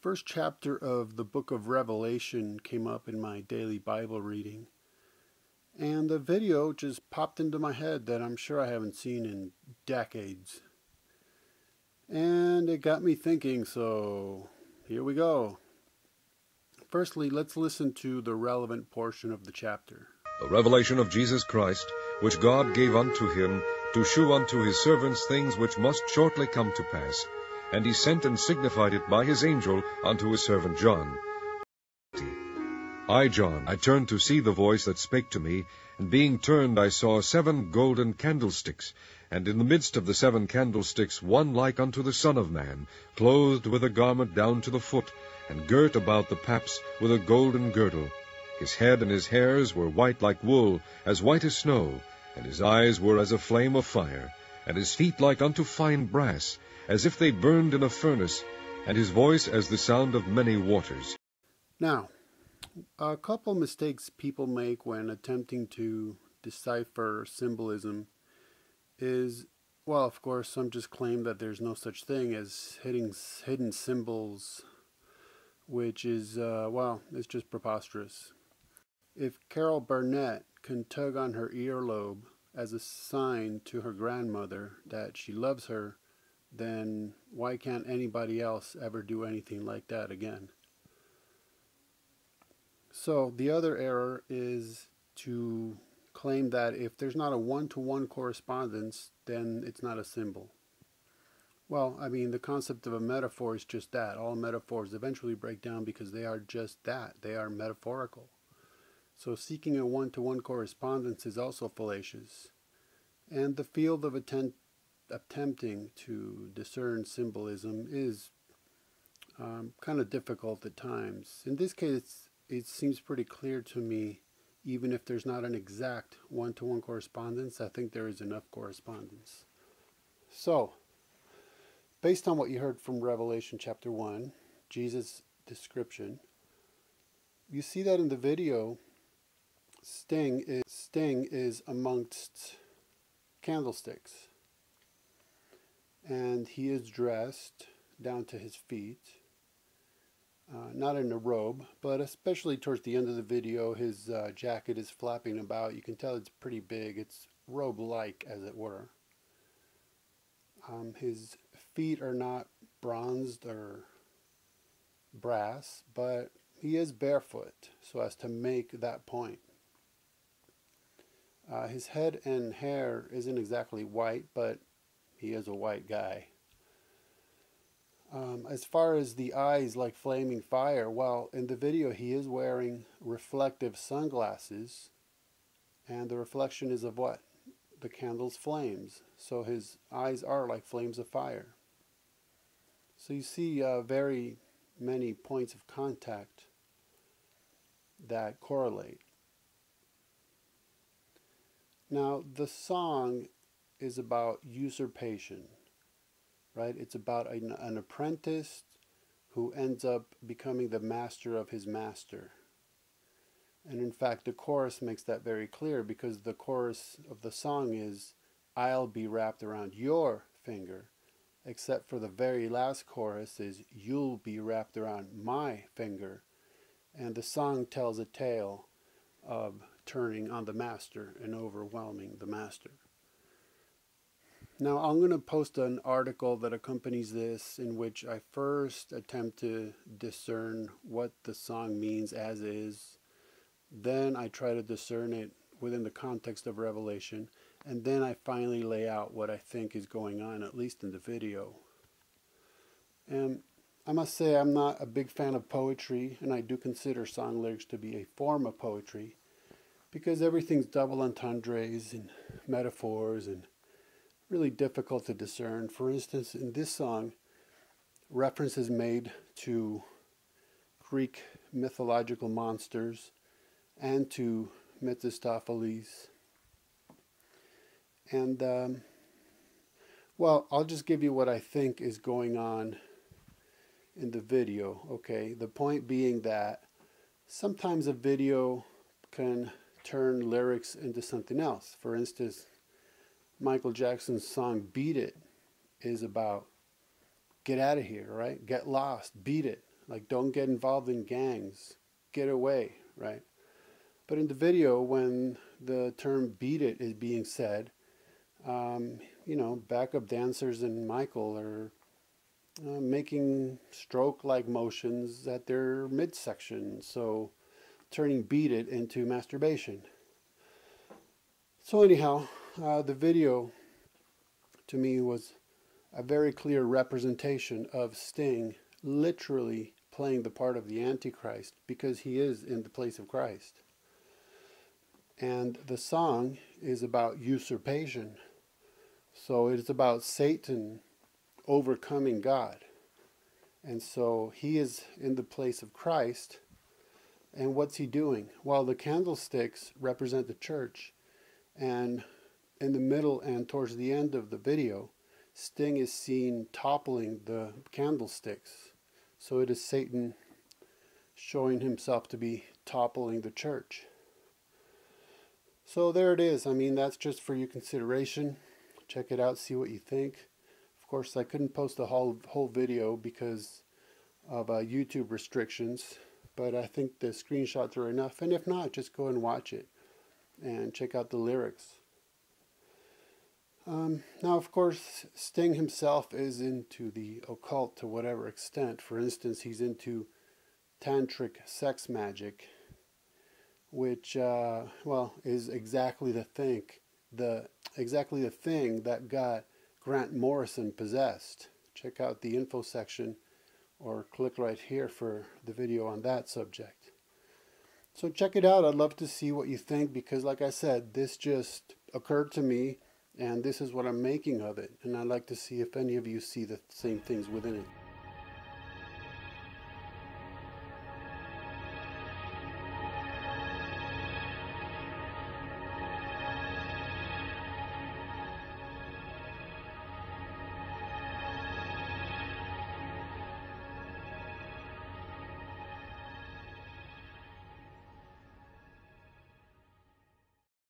first chapter of the book of Revelation came up in my daily Bible reading, and the video just popped into my head that I'm sure I haven't seen in decades. And it got me thinking, so here we go. Firstly, let's listen to the relevant portion of the chapter. The revelation of Jesus Christ, which God gave unto him, to shew unto his servants things which must shortly come to pass. And he sent and signified it by his angel unto his servant John. I, John, I turned to see the voice that spake to me, and being turned I saw 7 golden candlesticks, and in the midst of the 7 candlesticks one like unto the Son of Man, clothed with a garment down to the foot, and girt about the paps with a golden girdle. His head and his hairs were white like wool, as white as snow, and his eyes were as a flame of fire, and his feet like unto fine brass, as if they burned in a furnace, and his voice as the sound of many waters. Now, a couple mistakes people make when attempting to decipher symbolism is, well, of course, some just claim that there's no such thing as hidden symbols, which is, it's just preposterous. If Carol Burnett can tug on her earlobe as a sign to her grandmother that she loves her, then why can't anybody else ever do anything like that again? So the other error is to claim that if there's not a one-to-one correspondence, then it's not a symbol. Well, I mean, the concept of a metaphor is just that. All metaphors eventually break down because they are just that. They are metaphorical. So seeking a one-to-one correspondence is also fallacious. And the field of attempting to discern symbolism is kind of difficult at times. In this case, it seems pretty clear to me, even if there's not an exact one-to-one correspondence, I think there is enough correspondence. So, based on what you heard from Revelation chapter 1, Jesus' description, you see that in the video, Sting is amongst candlesticks. And he is dressed down to his feet, not in a robe, but especially towards the end of the video, his jacket is flapping about. You can tell it's pretty big. It's robe-like, as it were. His feet are not bronzed or brass, but he is barefoot, so as to make that point. His head and hair isn't exactly white, but he is a white guy. As far as the eyes like flaming fire, well, in the video he is wearing reflective sunglasses, and the reflection is of what? The candle's flames. So his eyes are like flames of fire. So you see very many points of contact that correlate. Now, the song is about usurpation, right? It's about an apprentice who ends up becoming the master of his master. And in fact, the chorus makes that very clear, because the chorus of the song is, I'll be wrapped around your finger, except for the very last chorus is, you'll be wrapped around my finger. And the song tells a tale of turning on the master and overwhelming the master. Now, I'm going to post an article that accompanies this, in which I first attempt to discern what the song means as is. Then I try to discern it within the context of Revelation. And then I finally lay out what I think is going on, at least in the video. And I must say I'm not a big fan of poetry, and I do consider song lyrics to be a form of poetry, because everything's double entendres and metaphors and really difficult to discern. For instance, in this song, reference is made to Greek mythological monsters and to Mephistopheles. And, well, I'll just give you what I think is going on in the video, okay? The point being that sometimes a video can turn lyrics into something else. For instance, Michael Jackson's song Beat It is about get out of here, right? Get lost, beat it. like don't get involved in gangs, get away, right? But in the video, when the term beat it is being said, backup dancers and Michael are making stroke-like motions at their midsection, so turning beat it into masturbation. So anyhow, the video to me was a very clear representation of Sting literally playing the part of the Antichrist, because he is in the place of Christ. And the song is about usurpation. So it is about Satan overcoming God. And so he is in the place of Christ. And what's he doing? Well, the candlesticks represent the church. And in the middle and towards the end of the video, Sting is seen toppling the candlesticks. So it is Satan showing himself to be toppling the church. So there it is. I mean, that's just for your consideration. Check it out, see what you think. Of course, I couldn't post the whole video because of YouTube restrictions, but I think the screenshots are enough. And if not, just go and watch it and check out the lyrics. Now, of course, Sting himself is into the occult to whatever extent. For instance, he's into tantric sex magic, which, is exactly the thing that got Grant Morrison possessed. Check out the info section or click right here for the video on that subject. So check it out. I'd love to see what you think, because like I said, this just occurred to me and this is what I'm making of it. And I'd like to see if any of you see the same things within it.